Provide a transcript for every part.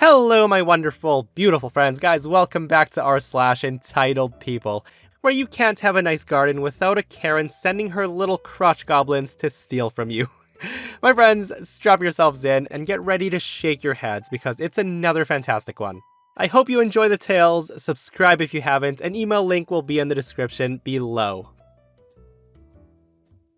Hello, my wonderful, beautiful friends. Guys, welcome back to r/EntitledPeople, where you can't have a nice garden without a Karen sending her little crotch goblins to steal from you. My friends, strap yourselves in and get ready to shake your heads because it's another fantastic one. I hope you enjoy the tales, subscribe if you haven't, and email link will be in the description below.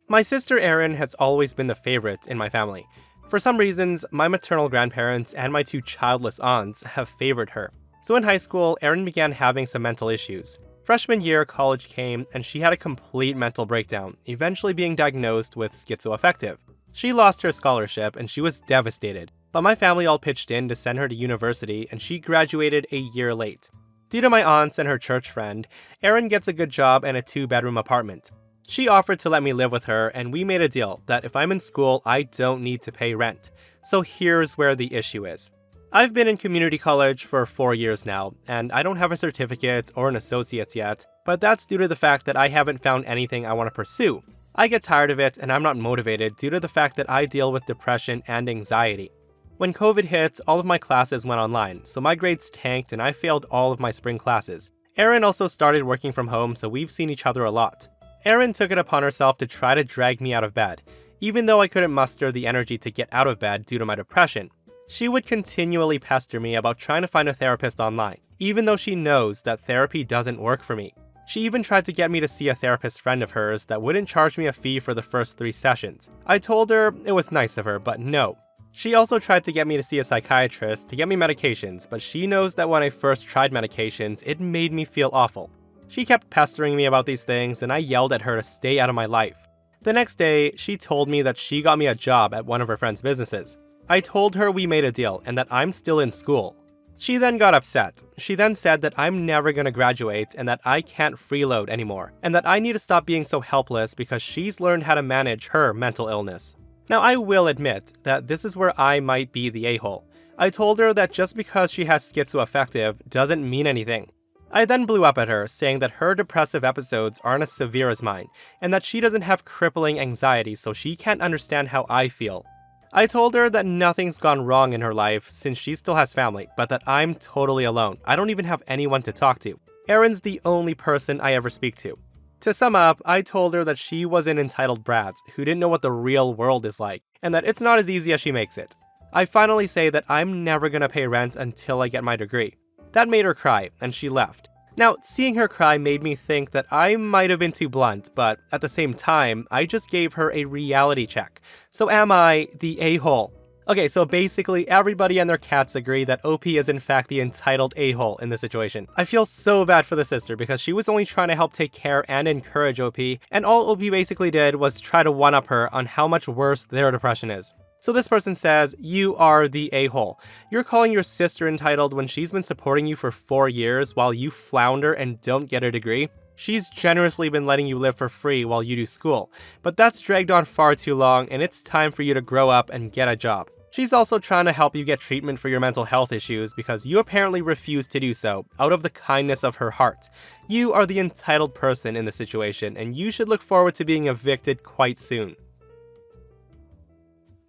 My sister Erin has always been the favorite in my family. For some reasons, my maternal grandparents and my two childless aunts have favored her. So in high school, Erin began having some mental issues. Freshman year, college came, and she had a complete mental breakdown, eventually being diagnosed with schizoaffective. She lost her scholarship, and she was devastated, but my family all pitched in to send her to university, and she graduated a year late. Due to my aunts and her church friend, Erin gets a good job and a 2-bedroom apartment. She offered to let me live with her, and we made a deal that if I'm in school, I don't need to pay rent. So here's where the issue is. I've been in community college for 4 years now, and I don't have a certificate or an associate's yet, but that's due to the fact that I haven't found anything I want to pursue. I get tired of it, and I'm not motivated due to the fact that I deal with depression and anxiety. When COVID hit, all of my classes went online, so my grades tanked and I failed all of my spring classes. Erin also started working from home, so we've seen each other a lot. Erin took it upon herself to try to drag me out of bed, even though I couldn't muster the energy to get out of bed due to my depression. She would continually pester me about trying to find a therapist online, even though she knows that therapy doesn't work for me. She even tried to get me to see a therapist friend of hers that wouldn't charge me a fee for the first 3 sessions. I told her it was nice of her, but no. She also tried to get me to see a psychiatrist to get me medications, but she knows that when I first tried medications, it made me feel awful. She kept pestering me about these things, and I yelled at her to stay out of my life. The next day, she told me that she got me a job at one of her friend's businesses. I told her we made a deal and that I'm still in school. She then got upset. She then said that I'm never gonna graduate and that I can't freeload anymore, and that I need to stop being so helpless because she's learned how to manage her mental illness. Now, I will admit that this is where I might be the a-hole. I told her that just because she has schizoaffective doesn't mean anything. I then blew up at her, saying that her depressive episodes aren't as severe as mine, and that she doesn't have crippling anxiety, so she can't understand how I feel. I told her that nothing's gone wrong in her life since she still has family, but that I'm totally alone. I don't even have anyone to talk to. Erin's the only person I ever speak to. To sum up, I told her that she was an entitled brat who didn't know what the real world is like, and that it's not as easy as she makes it. I finally say that I'm never gonna pay rent until I get my degree. That made her cry, and she left. Now, seeing her cry made me think that I might have been too blunt, but at the same time, I just gave her a reality check. So am I the a-hole? Okay, so basically everybody and their cats agree that OP is in fact the entitled a-hole in this situation. I feel so bad for the sister because she was only trying to help take care and encourage OP, and all OP basically did was try to one-up her on how much worse their depression is. So this person says, you are the a-hole. You're calling your sister entitled when she's been supporting you for 4 years while you flounder and don't get a degree? She's generously been letting you live for free while you do school, but that's dragged on far too long and it's time for you to grow up and get a job. She's also trying to help you get treatment for your mental health issues because you apparently refuse to do so out of the kindness of her heart. You are the entitled person in the situation and you should look forward to being evicted quite soon.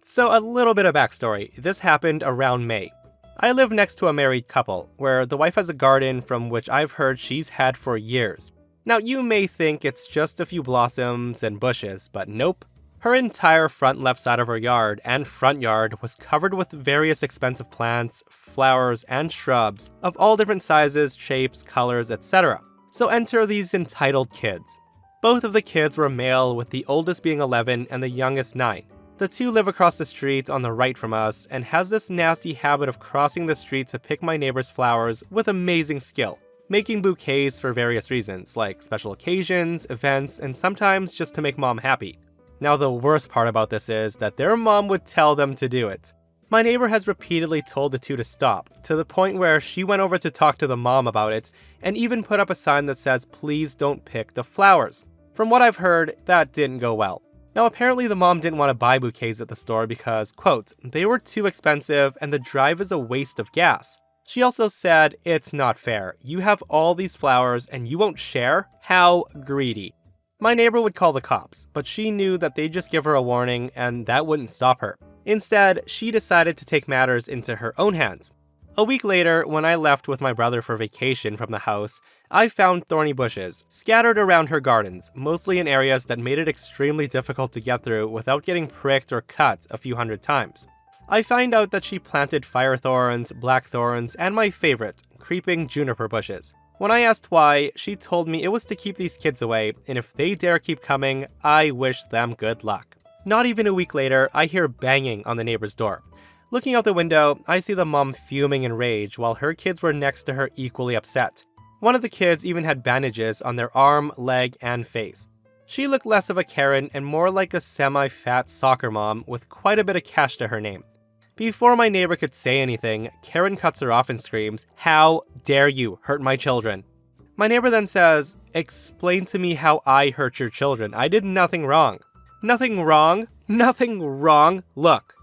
So a little bit of backstory. This happened around May. I live next to a married couple, where the wife has a garden from which I've heard she's had for years. Now you may think it's just a few blossoms and bushes, but nope. Her entire front left side of her yard and front yard was covered with various expensive plants, flowers, and shrubs of all different sizes, shapes, colors, etc. So enter these entitled kids. Both of the kids were male, with the oldest being 11 and the youngest 9. The two live across the street on the right from us and has this nasty habit of crossing the street to pick my neighbor's flowers with amazing skill, making bouquets for various reasons, like special occasions, events, and sometimes just to make mom happy. Now the worst part about this is that their mom would tell them to do it. My neighbor has repeatedly told the two to stop, to the point where she went over to talk to the mom about it, and even put up a sign that says, "Please don't pick the flowers." From what I've heard, that didn't go well. Now apparently the mom didn't want to buy bouquets at the store because, quote, they were too expensive and the drive is a waste of gas. She also said, it's not fair. You have all these flowers and you won't share? How greedy. My neighbor would call the cops, but she knew that they'd just give her a warning and that wouldn't stop her. Instead, she decided to take matters into her own hands. A week later, when I left with my brother for vacation from the house, I found thorny bushes scattered around her gardens, mostly in areas that made it extremely difficult to get through without getting pricked or cut a few hundred times. I find out that she planted fire thorns, black thorns, and my favorite, creeping juniper bushes. When I asked why, she told me it was to keep these kids away, and if they dare keep coming, I wish them good luck. Not even a week later, I hear banging on the neighbor's door. Looking out the window, I see the mom fuming in rage while her kids were next to her equally upset. One of the kids even had bandages on their arm, leg, and face. She looked less of a Karen and more like a semi-fat soccer mom with quite a bit of cash to her name. Before my neighbor could say anything, Karen cuts her off and screams, "How dare you hurt my children?" My neighbor then says, "Explain to me how I hurt your children. I did nothing wrong." "Nothing wrong? Nothing wrong? Look."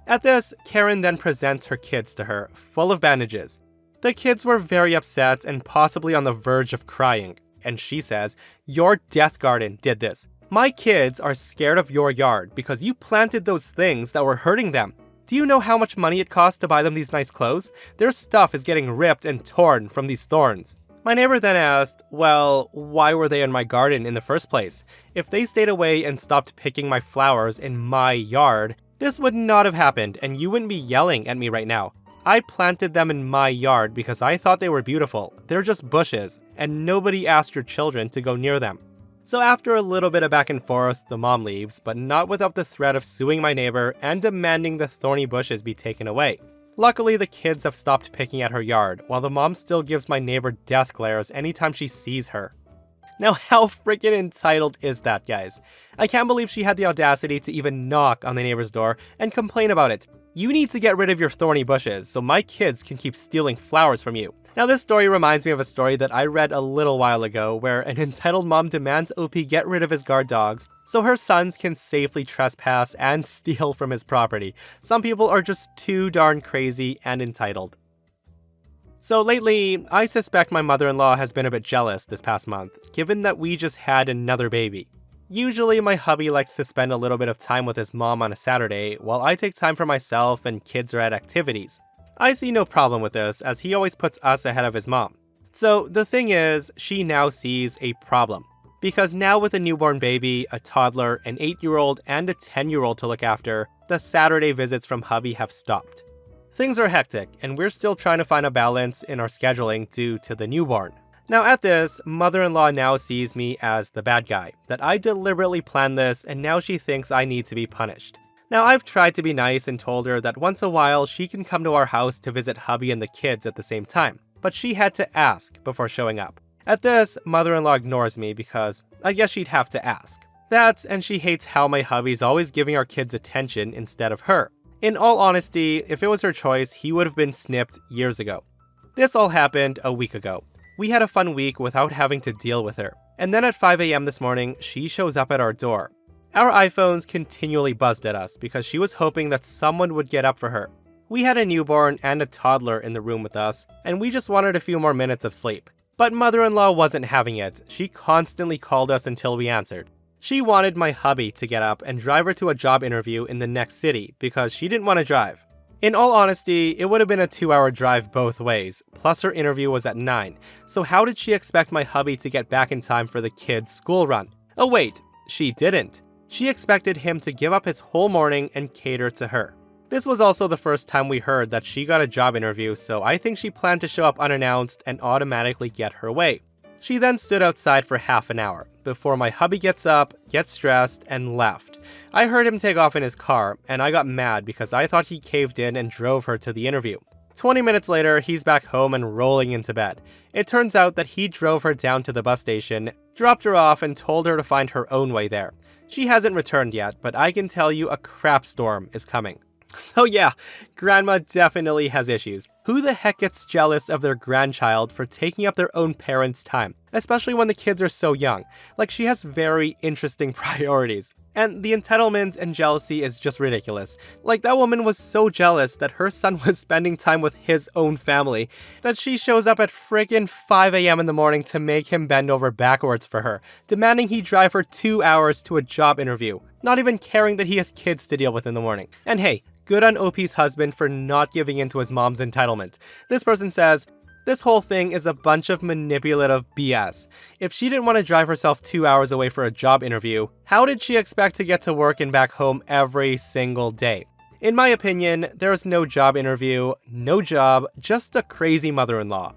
At this, Karen then presents her kids to her, full of bandages. The kids were very upset and possibly on the verge of crying, and she says, "Your death garden did this. My kids are scared of your yard because you planted those things that were hurting them. Do you know how much money it costs to buy them these nice clothes? Their stuff is getting ripped and torn from these thorns." My neighbor then asked, "Well, why were they in my garden in the first place? If they stayed away and stopped picking my flowers in my yard, this would not have happened and you wouldn't be yelling at me right now. I planted them in my yard because I thought they were beautiful. They're just bushes, and nobody asked your children to go near them." So after a little bit of back and forth, the mom leaves, but not without the threat of suing my neighbor and demanding the thorny bushes be taken away. Luckily, the kids have stopped picking at her yard, while the mom still gives my neighbor death glares anytime she sees her. Now, how freaking entitled is that, guys? I can't believe she had the audacity to even knock on the neighbor's door and complain about it. You need to get rid of your thorny bushes so my kids can keep stealing flowers from you. Now, this story reminds me of a story that I read a little while ago where an entitled mom demands OP get rid of his guard dogs so her sons can safely trespass and steal from his property. Some people are just too darn crazy and entitled. So lately, I suspect my mother-in-law has been a bit jealous this past month, given that we just had another baby. Usually, my hubby likes to spend a little bit of time with his mom on a Saturday, while I take time for myself and kids are at activities. I see no problem with this, as he always puts us ahead of his mom. So the thing is, she now sees a problem. Because now with a newborn baby, a toddler, an 8-year-old, and a 10-year-old to look after, the Saturday visits from hubby have stopped. Things are hectic, and we're still trying to find a balance in our scheduling due to the newborn. Now at this, mother-in-law now sees me as the bad guy, that I deliberately planned this and now she thinks I need to be punished. Now I've tried to be nice and told her that once a while she can come to our house to visit hubby and the kids at the same time, but she had to ask before showing up. At this, mother-in-law ignores me because I guess she'd have to ask. That, and she hates how my hubby's always giving our kids attention instead of her. In all honesty, if it was her choice, he would have been snipped years ago. This all happened a week ago. We had a fun week without having to deal with her. And then at 5 a.m. this morning, she shows up at our door. Our iPhones continually buzzed at us because she was hoping that someone would get up for her. We had a newborn and a toddler in the room with us, and we just wanted a few more minutes of sleep. But mother-in-law wasn't having it. She constantly called us until we answered. She wanted my hubby to get up and drive her to a job interview in the next city because she didn't want to drive. In all honesty, it would have been a 2-hour drive both ways, plus her interview was at 9, so how did she expect my hubby to get back in time for the kids' school run? Oh wait, she didn't. She expected him to give up his whole morning and cater to her. This was also the first time we heard that she got a job interview, so I think she planned to show up unannounced and automatically get her way. She then stood outside for half an hour, before my hubby gets up, gets dressed, and left. I heard him take off in his car, and I got mad because I thought he caved in and drove her to the interview. 20 minutes later, he's back home and rolling into bed. It turns out that he drove her down to the bus station, dropped her off, and told her to find her own way there. She hasn't returned yet, but I can tell you a crap storm is coming. So yeah, grandma definitely has issues. Who the heck gets jealous of their grandchild for taking up their own parents' time? especially when the kids are so young. Like, she has very interesting priorities. And the entitlement and jealousy is just ridiculous. Like, that woman was so jealous that her son was spending time with his own family that she shows up at friggin' 5 a.m. in the morning to make him bend over backwards for her, demanding he drive her 2 hours to a job interview, not even caring that he has kids to deal with in the morning. And hey, good on OP's husband for not giving in to his mom's entitlement. This person says, "This whole thing is a bunch of manipulative BS. If she didn't want to drive herself 2 hours away for a job interview, how did she expect to get to work and back home every single day?" In my opinion, there is no job interview, no job, just a crazy mother-in-law.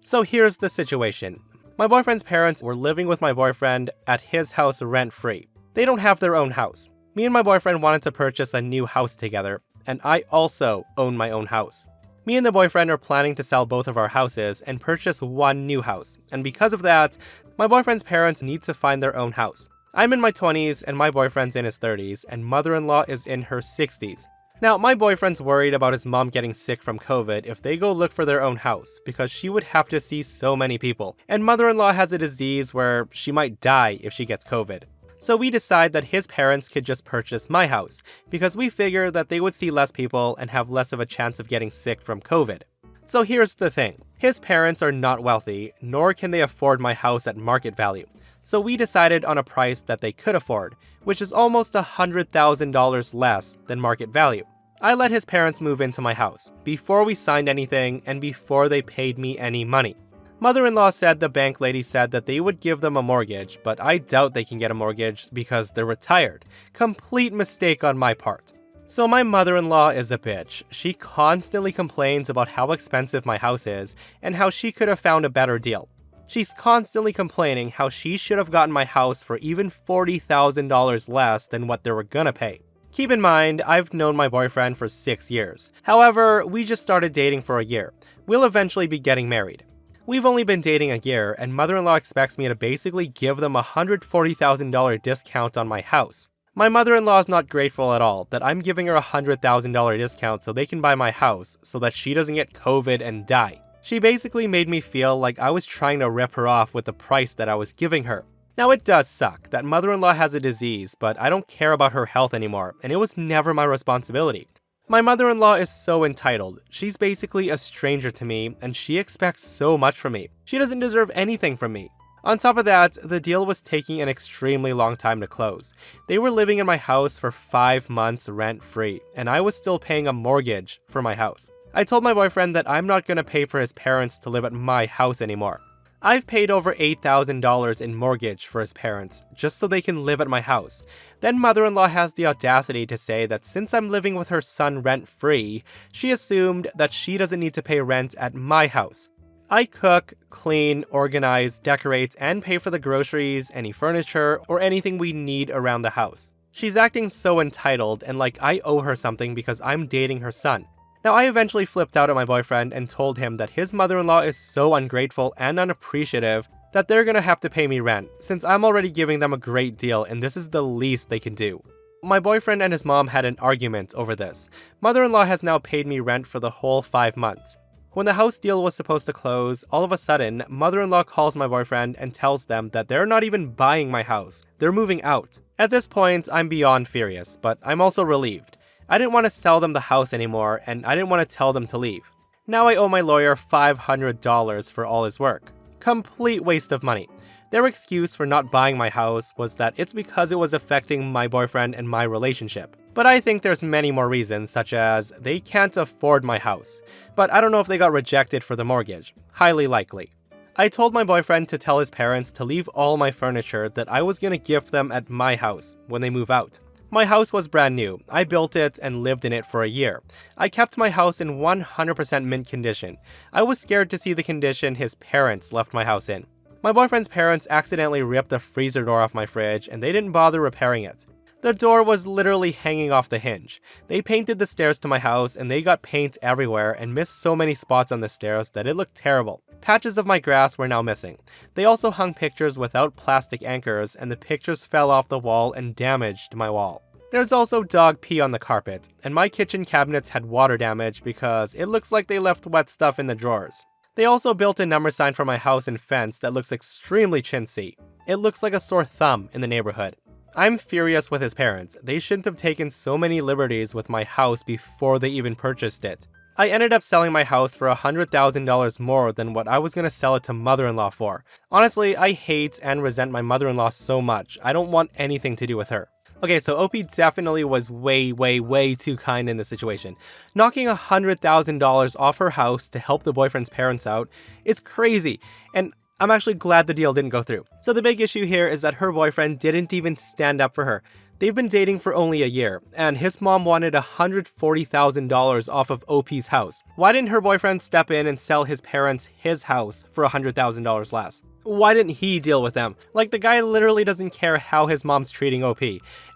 So here's the situation. My boyfriend's parents were living with my boyfriend at his house rent-free. They don't have their own house. Me and my boyfriend wanted to purchase a new house together, and I also own my own house. Me and the boyfriend are planning to sell both of our houses and purchase one new house, and because of that, my boyfriend's parents need to find their own house. I'm in my 20s and my boyfriend's in his 30s, and mother-in-law is in her 60s. Now, my boyfriend's worried about his mom getting sick from COVID if they go look for their own house, because she would have to see so many people, and mother-in-law has a disease where she might die if she gets COVID. So we decide that his parents could just purchase my house, because we figure that they would see less people and have less of a chance of getting sick from COVID. So here's the thing. His parents are not wealthy, nor can they afford my house at market value. So we decided on a price that they could afford, which is almost $100,000 less than market value. I let his parents move into my house, before we signed anything and before they paid me any money. Mother-in-law said the bank lady said that they would give them a mortgage, but I doubt they can get a mortgage because they're retired. Complete mistake on my part. So my mother-in-law is a bitch. She constantly complains about how expensive my house is and how she could have found a better deal. She's constantly complaining how she should have gotten my house for even $40,000 less than what they were gonna pay. Keep in mind, I've known my boyfriend for 6 years. However, we just started dating for a year. We'll eventually be getting married. We've only been dating a year, and mother-in-law expects me to basically give them a $140,000 discount on my house. My mother-in-law is not grateful at all that I'm giving her a $100,000 discount so they can buy my house so that she doesn't get COVID and die. She basically made me feel like I was trying to rip her off with the price that I was giving her. Now, it does suck that mother-in-law has a disease, but I don't care about her health anymore, and it was never my responsibility. My mother-in-law is so entitled. She's basically a stranger to me, and she expects so much from me. She doesn't deserve anything from me. On top of that, the deal was taking an extremely long time to close. They were living in my house for 5 months rent-free, and I was still paying a mortgage for my house. I told my boyfriend that I'm not going to pay for his parents to live at my house anymore. I've paid over $8,000 in mortgage for his parents, just so they can live at my house. Then mother-in-law has the audacity to say that since I'm living with her son rent-free, she assumed that she doesn't need to pay rent at my house. I cook, clean, organize, decorate, and pay for the groceries, any furniture, or anything we need around the house. She's acting so entitled and like I owe her something because I'm dating her son. Now, I eventually flipped out at my boyfriend and told him that his mother-in-law is so ungrateful and unappreciative that they're gonna have to pay me rent, since I'm already giving them a great deal and this is the least they can do. My boyfriend and his mom had an argument over this. Mother-in-law has now paid me rent for the whole 5 months. When the house deal was supposed to close, all of a sudden, mother-in-law calls my boyfriend and tells them that they're not even buying my house. They're moving out. At this point, I'm beyond furious, but I'm also relieved. I didn't want to sell them the house anymore, and I didn't want to tell them to leave. Now I owe my lawyer $500 for all his work. Complete waste of money. Their excuse for not buying my house was that it's because it was affecting my boyfriend and my relationship. But I think there's many more reasons, such as they can't afford my house. But I don't know if they got rejected for the mortgage. Highly likely. I told my boyfriend to tell his parents to leave all my furniture that I was gonna gift them at my house when they move out. My house was brand new. I built it and lived in it for a year. I kept my house in 100% mint condition. I was scared to see the condition his parents left my house in. My boyfriend's parents accidentally ripped the freezer door off my fridge and they didn't bother repairing it. The door was literally hanging off the hinge. They painted the stairs to my house and they got paint everywhere and missed so many spots on the stairs that it looked terrible. Patches of my grass were now missing. They also hung pictures without plastic anchors and the pictures fell off the wall and damaged my wall. There's also dog pee on the carpet, and my kitchen cabinets had water damage because it looks like they left wet stuff in the drawers. They also built a number sign for my house and fence that looks extremely chintzy. It looks like a sore thumb in the neighborhood. I'm furious with his parents. They shouldn't have taken so many liberties with my house before they even purchased it. I ended up selling my house for $100,000 more than what I was going to sell it to mother-in-law for. Honestly, I hate and resent my mother-in-law so much. I don't want anything to do with her. Okay, so OP definitely was way too kind in this situation. Knocking $100,000 off her house to help the boyfriend's parents out is crazy, and I'm actually glad the deal didn't go through. So the big issue here is that her boyfriend didn't even stand up for her. They've been dating for only a year, and his mom wanted $140,000 off of OP's house. Why didn't her boyfriend step in and sell his parents his house for $100,000 less? Why didn't he deal with them? Like, the guy literally doesn't care how his mom's treating OP,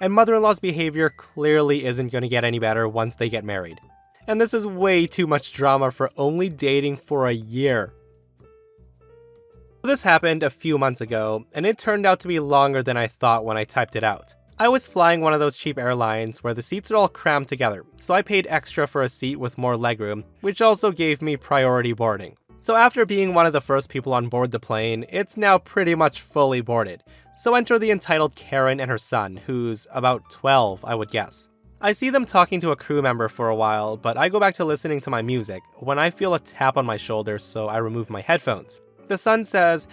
and mother-in-law's behavior clearly isn't going to get any better once they get married. And this is way too much drama for only dating for a year. This happened a few months ago, and it turned out to be longer than I thought when I typed it out. I was flying one of those cheap airlines where the seats are all crammed together, so I paid extra for a seat with more legroom, which also gave me priority boarding. So after being one of the first people on board the plane, it's now pretty much fully boarded. So enter the entitled Karen and her son, who's about 12, I would guess. I see them talking to a crew member for a while, but I go back to listening to my music when I feel a tap on my shoulder, so I remove my headphones. The son says,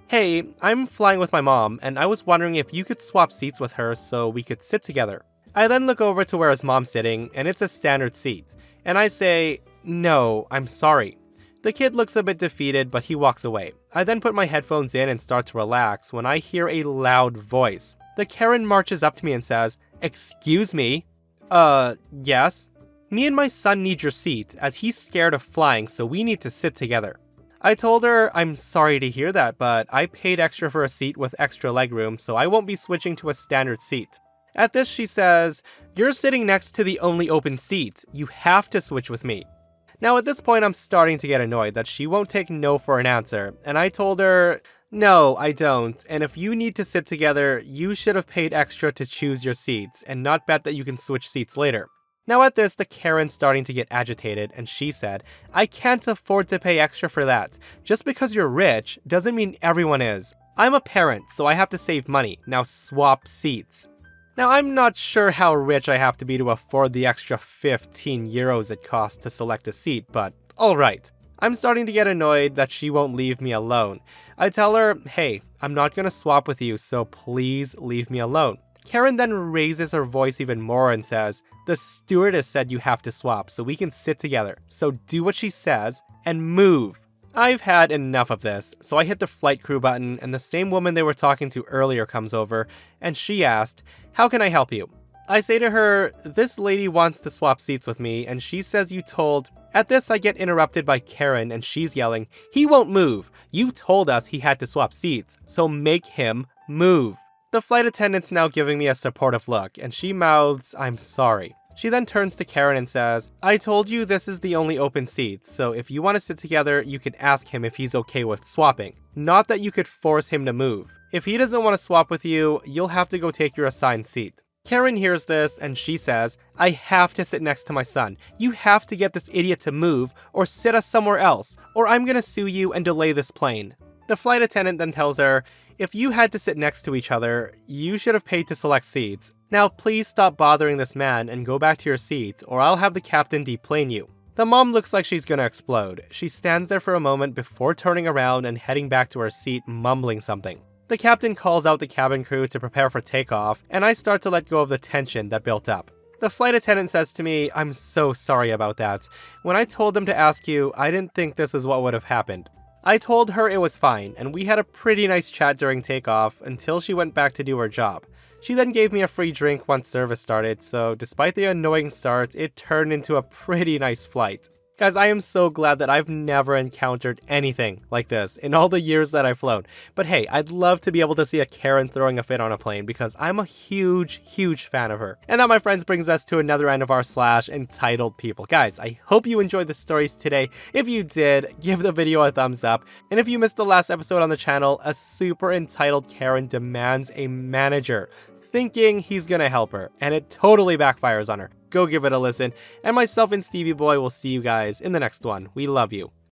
"Hey, I'm flying with my mom, and I was wondering if you could swap seats with her so we could sit together." I then look over to where his mom's sitting, and it's a standard seat. And I say, "No, I'm sorry." The kid looks a bit defeated, but he walks away. I then put my headphones in and start to relax when I hear a loud voice. The Karen marches up to me and says, "Excuse me?" Yes? "Me and my son need your seat, as he's scared of flying, so we need to sit together." I told her, "I'm sorry to hear that, but I paid extra for a seat with extra legroom, so I won't be switching to a standard seat." At this, she says, "You're sitting next to the only open seat. You have to switch with me." Now at this point, I'm starting to get annoyed that she won't take no for an answer, and I told her, "No, I don't, and if you need to sit together, you should have paid extra to choose your seats, and not bet that you can switch seats later." Now at this, the Karen's starting to get agitated, and she said, "I can't afford to pay extra for that. Just because you're rich doesn't mean everyone is. I'm a parent, so I have to save money. Now swap seats." Now I'm not sure how rich I have to be to afford the extra 15 euros it costs to select a seat, but alright. I'm starting to get annoyed that she won't leave me alone. I tell her, "Hey, I'm not gonna swap with you, so please leave me alone." Karen then raises her voice even more and says, "The stewardess said you have to swap so we can sit together, so do what she says and move." I've had enough of this, so I hit the flight crew button, and the same woman they were talking to earlier comes over, and she asked, "How can I help you?" I say to her, "This lady wants to swap seats with me, and she says you told..." At this, I get interrupted by Karen, and she's yelling, "He won't move! You told us he had to swap seats, so make him move!" The flight attendant's now giving me a supportive look, and she mouths, "I'm sorry." She then turns to Karen and says, "I told you this is the only open seat, so if you want to sit together, you can ask him if he's okay with swapping. Not that you could force him to move. If he doesn't want to swap with you, you'll have to go take your assigned seat." Karen hears this, and she says, "I have to sit next to my son. You have to get this idiot to move, or sit us somewhere else, or I'm gonna sue you and delay this plane." The flight attendant then tells her, "If you had to sit next to each other, you should have paid to select seats. Now please stop bothering this man and go back to your seat, or I'll have the captain deplane you." The mom looks like she's gonna explode. She stands there for a moment before turning around and heading back to her seat, mumbling something. The captain calls out the cabin crew to prepare for takeoff, and I start to let go of the tension that built up. The flight attendant says to me, "I'm so sorry about that. When I told them to ask you, I didn't think this is what would have happened." I told her it was fine, and we had a pretty nice chat during takeoff until she went back to do her job. She then gave me a free drink once service started, so despite the annoying start, it turned into a pretty nice flight. Guys, I am so glad that I've never encountered anything like this in all the years that I've flown. But hey, I'd love to be able to see a Karen throwing a fit on a plane because I'm a huge fan of her. And that, my friends, brings us to another end of our slash entitled people. Guys, I hope you enjoyed the stories today. If you did, give the video a thumbs up. And if you missed the last episode on the channel, a super entitled Karen demands a manager, thinking he's gonna help her, and it totally backfires on her. Go give it a listen, and myself and Stevie Boy will see you guys in the next one. We love you.